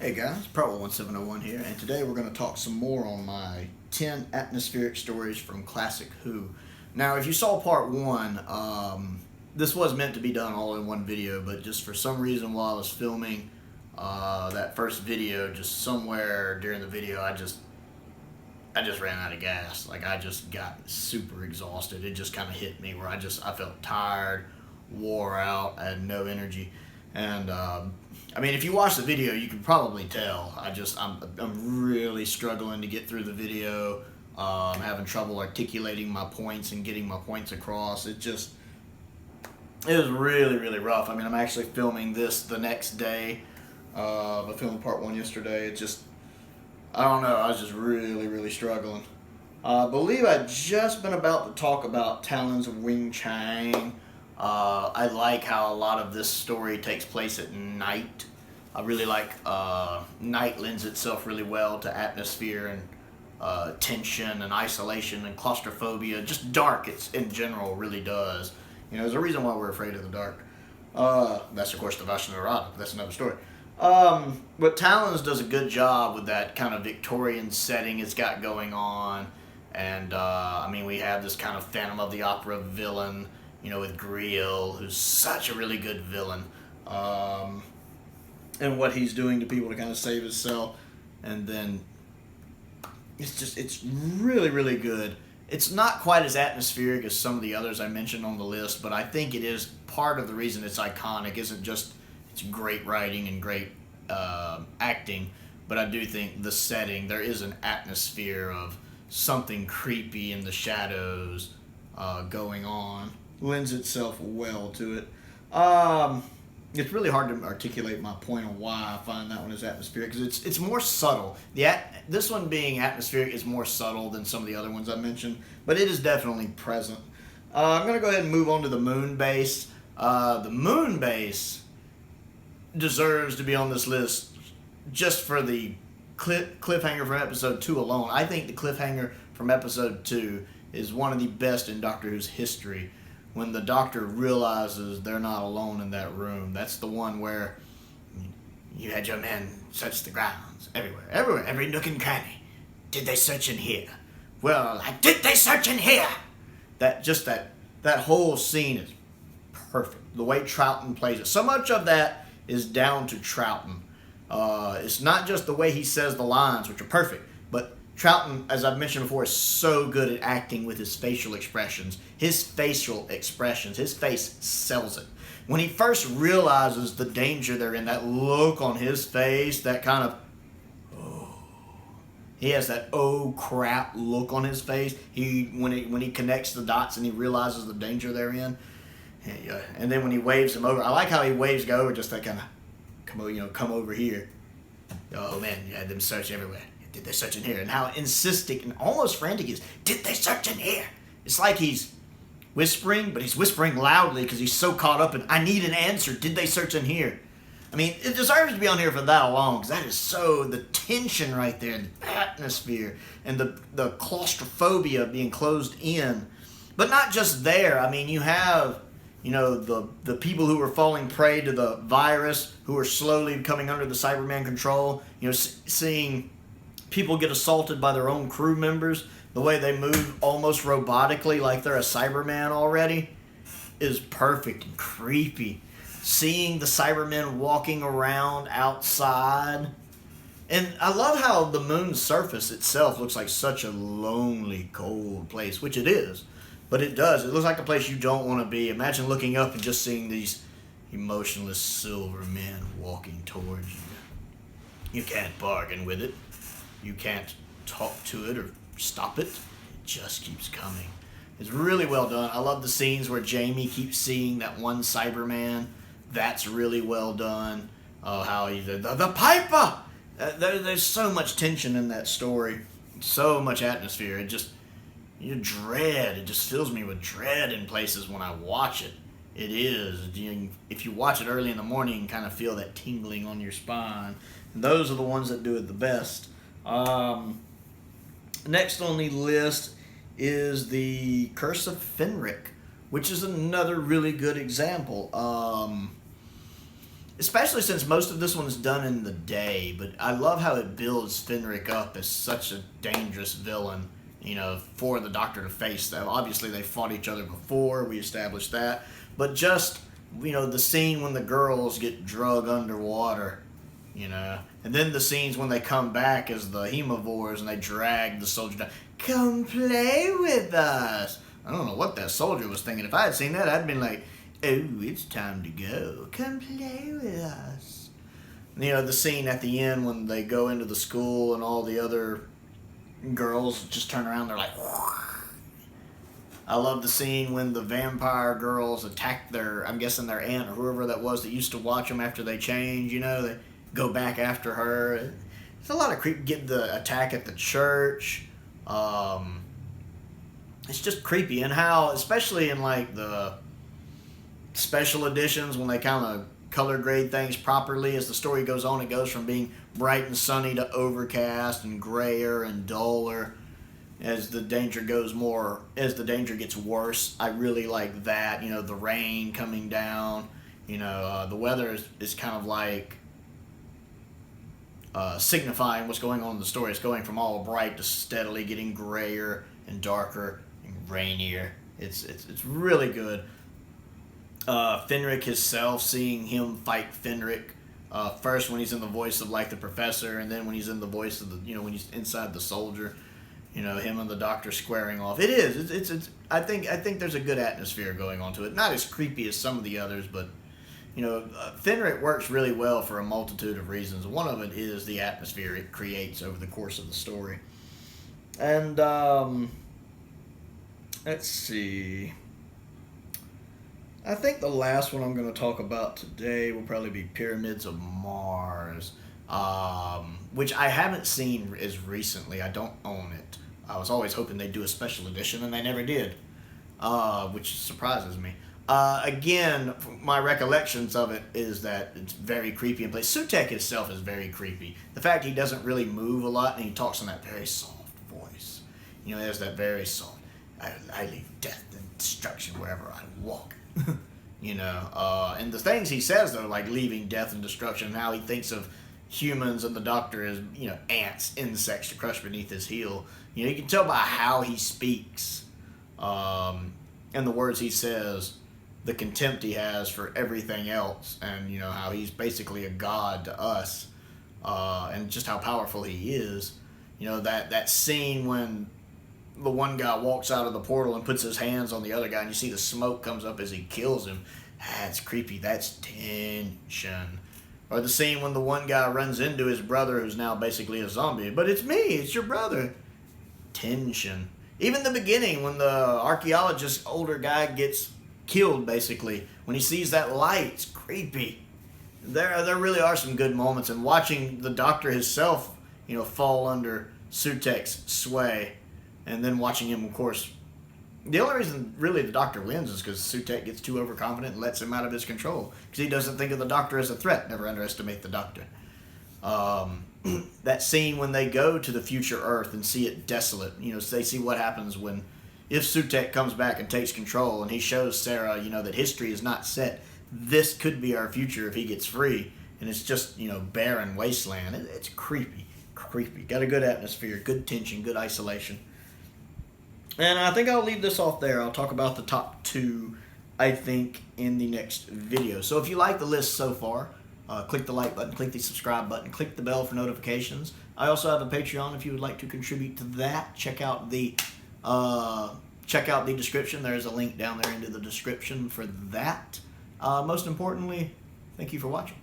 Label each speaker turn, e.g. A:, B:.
A: Hey guys, Pro1701 here, and today we're going to talk some more on my 10 atmospheric stories from Classic Who. Now, if you saw part 1, this was meant to be done all in one video, but just for some reason while I was filming that first video, just somewhere during the video, I just ran out of gas. Like, I just got super exhausted. It just kind of hit me where I felt tired, wore out, I had no energy. And I mean, if you watch the video, you can probably tell. I'm really struggling to get through the video. I'm having trouble articulating my points and getting my points across. It was really, really rough. I mean, I'm actually filming this the next day. I filmed part 1 yesterday. I don't know. I was just really, really struggling. I believe I'd just been about to talk about Talons of Wingchang. I like how a lot of this story takes place at night. I really like night lends itself really well to atmosphere and tension and isolation and claustrophobia. Just dark, in general really does. You know, there's a reason why we're afraid of the dark. That's of course the Vashnarada, but that's another story. But Talons does a good job with that kind of Victorian setting it's got going on. And I mean, we have this kind of Phantom of the Opera villain, you know, with Griel, who's such a really good villain, and what he's doing to people to kind of save himself. And then it's really, really good. It's not quite as atmospheric as some of the others I mentioned on the list, but I think it is part of the reason it's iconic. Isn't just it's great writing and great acting, but I do think the setting, there is an atmosphere of something creepy in the shadows going on. Lends itself well to it. It's really hard to articulate my point on why I find that one is atmospheric, because it's more subtle. This one being atmospheric is more subtle than some of the other ones I mentioned, but it is definitely present. I'm going to go ahead and move on to the moon base. The moon base deserves to be on this list just for the cliffhanger from episode 2 alone. I think the cliffhanger from episode 2 is one of the best in Doctor Who's history. When the Doctor realizes they're not alone in that room. That's the one where you had your men search the grounds everywhere, every nook and cranny. Did they search in here? Well, did they search in here? That whole scene is perfect. The way Troughton plays it. So much of that is down to Troughton. It's not just the way he says the lines, which are perfect, but Troughton, as I've mentioned before, is so good at acting with his facial expressions. His facial expressions, his face sells it. When he first realizes the danger they're in, that look on his face, that kind of, he has that oh crap look on his face. When he connects the dots and he realizes the danger they're in, and then when he waves him over, I like how he waves go over, just that kind of, come over here. Oh man, you had them search everywhere. Did they search in here? And how insistent and almost frantic he is. Did they search in here? It's like he's whispering, but he's whispering loudly because he's so caught up in, I need an answer. Did they search in here? I mean, it deserves to be on here for that long, because that is so, the tension right there, the atmosphere, and the claustrophobia of being closed in. But not just there. I mean, you have, the people who are falling prey to the virus, who are slowly coming under the Cyberman control, seeing people get assaulted by their own crew members, the way they move almost robotically like they're a Cyberman already, is perfect and creepy. Seeing the Cybermen walking around outside. And I love how the moon's surface itself looks like such a lonely, cold place, which it is. But it does. It looks like a place you don't want to be. Imagine looking up and just seeing these emotionless silver men walking towards you. You can't bargain with it. You can't talk to it or stop it. It just keeps coming. It's really well done. I love the scenes where Jamie keeps seeing that one Cyberman. That's really well done. How he's the Piper! There's so much tension in that story. So much atmosphere. It just fills me with dread in places when I watch it. It is. If you watch it early in the morning, you can kind of feel that tingling on your spine. And those are the ones that do it the best. Next on the list is the Curse of Fenrik, which is another really good example. especially since most of this one is done in the day. But I love how it builds Fenrik up as such a dangerous villain, you know, for the Doctor to face. Them. Obviously, they fought each other before. We established that. But just, you know, the scene when the girls get drugged underwater, you know, and then the scenes when they come back as the Hemivores and they drag the soldier down. Come play with us. I don't know what that soldier was thinking. If I had seen that, I'd been like, oh, it's time to go. Come play with us. You know, the scene at the end when they go into the school and all the other girls just turn around, they're like, I love the scene when the vampire girls attack their, I'm guessing their aunt or whoever that was that used to watch them after they change, you know, they go back after her. It's a lot of creep. Get the attack at the church. It's just creepy, and how, especially in like the special editions when they kind of color grade things properly as the story goes on, it goes from being bright and sunny to overcast and grayer and duller as the danger goes more, as the danger gets worse. I really like that, you know, the rain coming down, you know, the weather is kind of like signifying what's going on in the story. It's going from all bright to steadily getting grayer and darker and rainier. It's really good. Fenrik himself, seeing him fight Fenrik, first when he's in the voice of like the professor, and then when he's in the voice of the, you know, when he's inside the soldier, you know, him and the Doctor squaring off. It's I think there's a good atmosphere going on to it. Not as creepy as some of the others, but you know, Fenrik works really well for a multitude of reasons. One of it is the atmosphere it creates over the course of the story. And let's see. I think the last one I'm going to talk about today will probably be Pyramids of Mars, which I haven't seen as recently. I don't own it. I was always hoping they'd do a special edition, and they never did, which surprises me. Again, my recollections of it is that it's very creepy in place. Sutekh himself is very creepy. The fact he doesn't really move a lot, and he talks in that very soft voice. You know, there's that very soft, I leave death and destruction wherever I walk. You know, and the things he says, though, like leaving death and destruction, and how he thinks of humans and the Doctor as, you know, ants, insects to crush beneath his heel. You know, you can tell by how he speaks, and the words he says, the contempt he has for everything else, and, you know, how he's basically a god to us, and just how powerful he is. You know, that scene when the one guy walks out of the portal and puts his hands on the other guy, and you see the smoke comes up as he kills him. That's creepy. That's tension. Or the scene when the one guy runs into his brother, who's now basically a zombie. But it's me. It's your brother. Tension. Even the beginning, when the archaeologist, older guy, gets killed, basically, when he sees that light, it's creepy. There really are some good moments. And watching the Doctor himself, you know, fall under Sutekh's sway, and then watching him, of course, the only reason really the Doctor wins is because Sutekh gets too overconfident and lets him out of his control. Because he doesn't think of the Doctor as a threat. Never underestimate the Doctor. That scene when they go to the future Earth and see it desolate. You know, so they see what happens when, if Sutekh comes back and takes control, and he shows Sarah, you know, that history is not set. This could be our future if he gets free. And it's just, you know, barren wasteland. It's creepy. Creepy. Got a good atmosphere, good tension, good isolation. And I think I'll leave this off there. I'll talk about the top 2, I think, in the next video. So if you like the list so far, click the like button, click the subscribe button, click the bell for notifications. I also have a Patreon if you would like to contribute to that. Check out the description. There's a link down there into the description for that. Most importantly, thank you for watching.